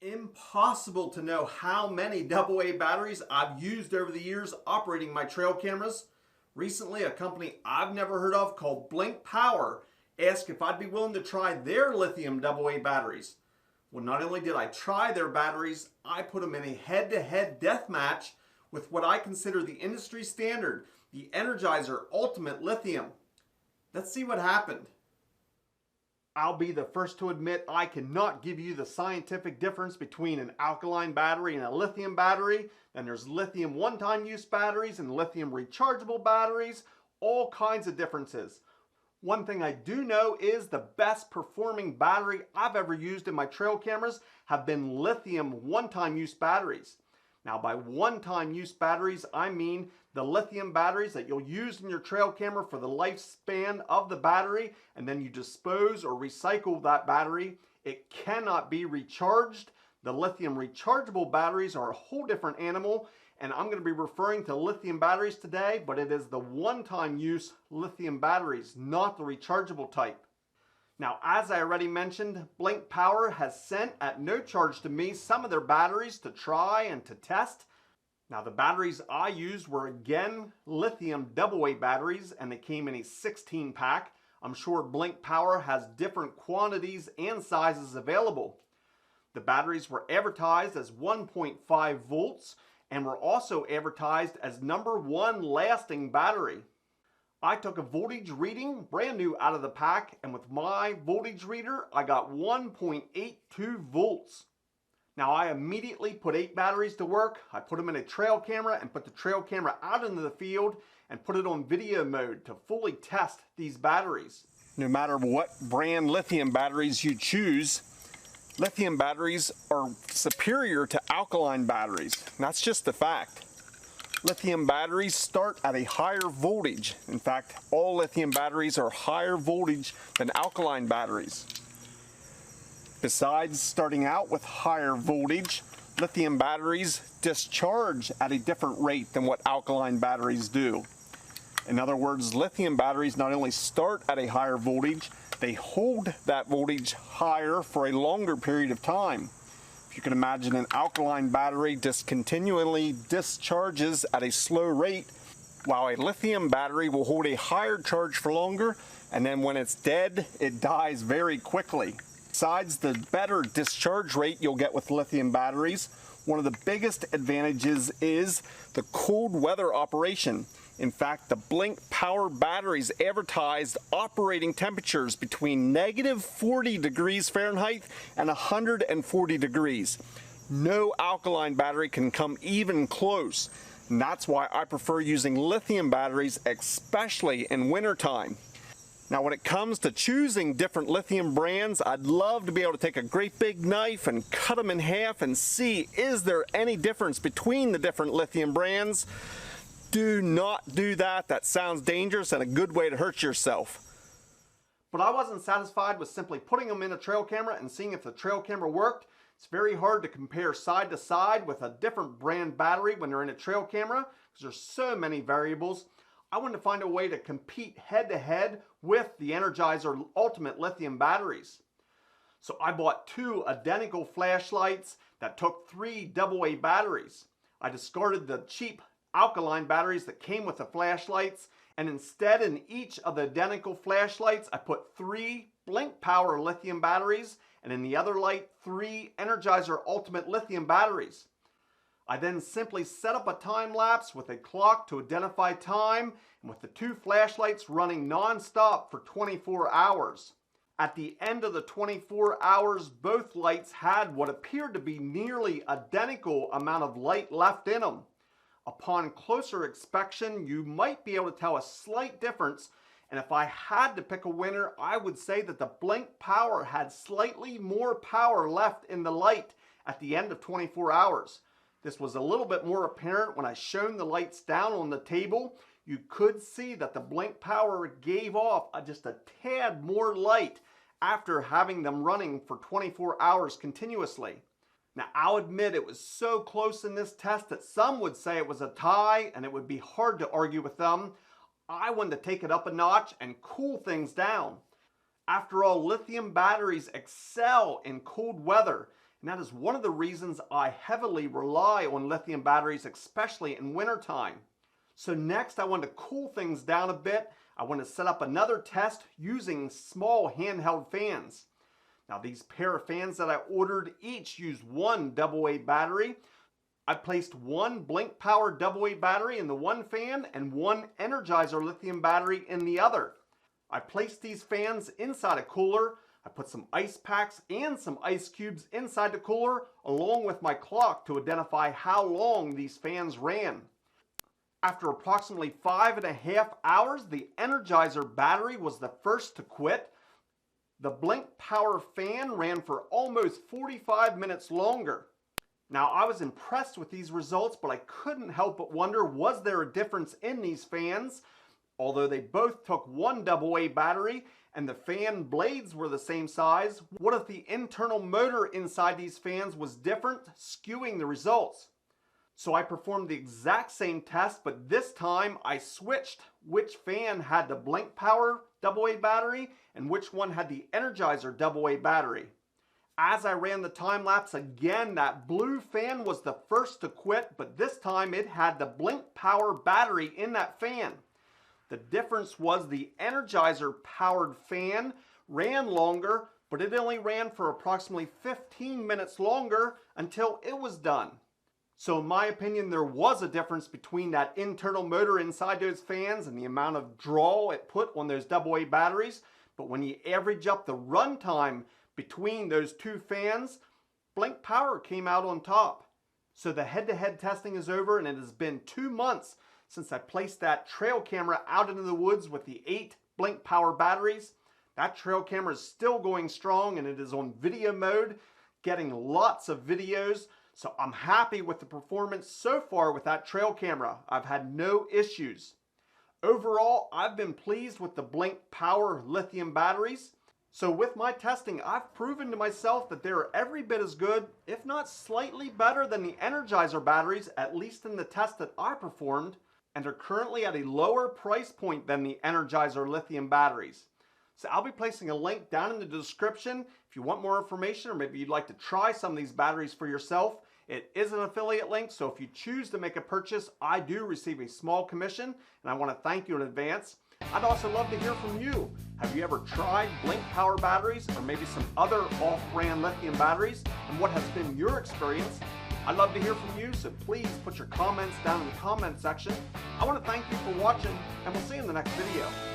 Impossible to know how many AA batteries I've used over the years operating my trail cameras. Recently, a company I've never heard of called Blinkspower asked if I'd be willing to try their lithium AA batteries. Well, not only did I try their batteries, I put them in a head-to-head death match with what I consider the industry standard, the Energizer Ultimate Lithium. Let's see what happened. I'll be the first to admit I cannot give you the scientific difference between an alkaline battery and a lithium battery. And there's lithium one-time use batteries and lithium rechargeable batteries, all kinds of differences. One thing I do know is the best performing battery I've ever used in my trail cameras have been lithium one-time use batteries. Now, by one-time use batteries, I mean the lithium batteries that you'll use in your trail camera for the lifespan of the battery, and then you dispose or recycle that battery. It cannot be recharged. The lithium rechargeable batteries are a whole different animal, and I'm going to be referring to lithium batteries today, but it is the one-time use lithium batteries, not the rechargeable type. Now, as I already mentioned, Blinkspower has sent at no charge to me some of their batteries to try and to test. Now, the batteries I used were again lithium AA batteries, and they came in a 16 pack. I'm sure Blinkspower has different quantities and sizes available. The batteries were advertised as 1.5 volts and were also advertised as #1 lasting battery. I took a voltage reading brand new out of the pack, and with my voltage reader I got 1.82 volts. Now, I immediately put 8 batteries to work. I put them in a trail camera and put the trail camera out into the field and put it on video mode to fully test these batteries. No matter what brand lithium batteries you choose, lithium batteries are superior to alkaline batteries. And that's just the fact. Lithium batteries start at a higher voltage. In fact, all lithium batteries are higher voltage than alkaline batteries. Besides starting out with higher voltage, lithium batteries discharge at a different rate than what alkaline batteries do. In other words, lithium batteries not only start at a higher voltage, they hold that voltage higher for a longer period of time. If you can imagine, an alkaline battery continually discharges at a slow rate, while a lithium battery will hold a higher charge for longer, and then when it's dead, it dies very quickly. Besides the better discharge rate you'll get with lithium batteries, one of the biggest advantages is the cold weather operation. In fact, the Blinkspower batteries advertised operating temperatures between -40 degrees Fahrenheit and 140 degrees. No alkaline battery can come even close. And that's why I prefer using lithium batteries, especially in wintertime. Now, when it comes to choosing different lithium brands, I'd love to be able to take a great big knife and cut them in half and see, is there any difference between the different lithium brands? Do not do that. That sounds dangerous and a good way to hurt yourself. But I wasn't satisfied with simply putting them in a trail camera and seeing if the trail camera worked. It's very hard to compare side to side with a different brand battery when they're in a trail camera because there's so many variables. I wanted to find a way to compete head-to-head with the Energizer Ultimate Lithium batteries. So I bought 2 identical flashlights that took 3 AA batteries. I discarded the cheap alkaline batteries that came with the flashlights, and instead in each of the identical flashlights I put 3 Blinkspower lithium batteries, and in the other light 3 Energizer Ultimate Lithium batteries. I then simply set up a time lapse with a clock to identify time, and with the 2 flashlights running non-stop for 24 hours. At the end of the 24 hours, both lights had what appeared to be nearly identical amount of light left in them. Upon closer inspection, you might be able to tell a slight difference, and if I had to pick a winner, I would say that the Blinkspower had slightly more power left in the light at the end of 24 hours. This was a little bit more apparent when I shone the lights down on the table. You could see that the Blinkspower gave off just a tad more light after having them running for 24 hours continuously. Now, I'll admit it was so close in this test that some would say it was a tie and it would be hard to argue with them. I wanted to take it up a notch and cool things down. After all, lithium batteries excel in cold weather, And that is one of the reasons I heavily rely on lithium batteries, especially in wintertime. So next, I want to cool things down a bit. I want to set up another test using small handheld fans. Now these pair of fans that I ordered each use one AA battery. I placed one Blinkspower AA battery in the one fan and one Energizer lithium battery in the other. I placed these fans inside a cooler. I put some ice packs and some ice cubes inside the cooler along with my clock to identify how long these fans ran. After approximately 5.5 hours, the Energizer battery was the first to quit. The Blinkspower fan ran for almost 45 minutes longer. Now, I was impressed with these results, but I couldn't help but wonder, was there a difference in these fans? Although they both took one AA battery and the fan blades were the same size, what if the internal motor inside these fans was different, skewing the results? So I performed the exact same test, but this time I switched which fan had the Blinkspower AA battery and which one had the Energizer AA battery. As I ran the time lapse again, that blue fan was the first to quit, but this time it had the Blinkspower battery in that fan. The difference was the Energizer powered fan ran longer, but it only ran for approximately 15 minutes longer until it was done. So in my opinion, there was a difference between that internal motor inside those fans and the amount of draw it put on those AA batteries. But when you average up the run time between those two fans, Blinkspower came out on top. So the head-to-head testing is over, and it has been 2 months since I placed that trail camera out into the woods with the 8 Blinkspower batteries. That trail camera is still going strong, and it is on video mode, getting lots of videos. So I'm happy with the performance so far with that trail camera. I've had no issues. Overall, I've been pleased with the Blinkspower lithium batteries. So with my testing, I've proven to myself that they're every bit as good, if not slightly better than the Energizer batteries, at least in the test that I performed, and are currently at a lower price point than the Energizer lithium batteries. So I'll be placing a link down in the description if you want more information, or maybe you'd like to try some of these batteries for yourself. It is an affiliate link, so if you choose to make a purchase, I do receive a small commission, and I want to thank you in advance. I'd also love to hear from you. Have you ever tried Blinkspower batteries or maybe some other off-brand lithium batteries, and what has been your experience? I'd love to hear from you, so please put your comments down in the comment section. I want to thank you for watching, and we'll see you in the next video.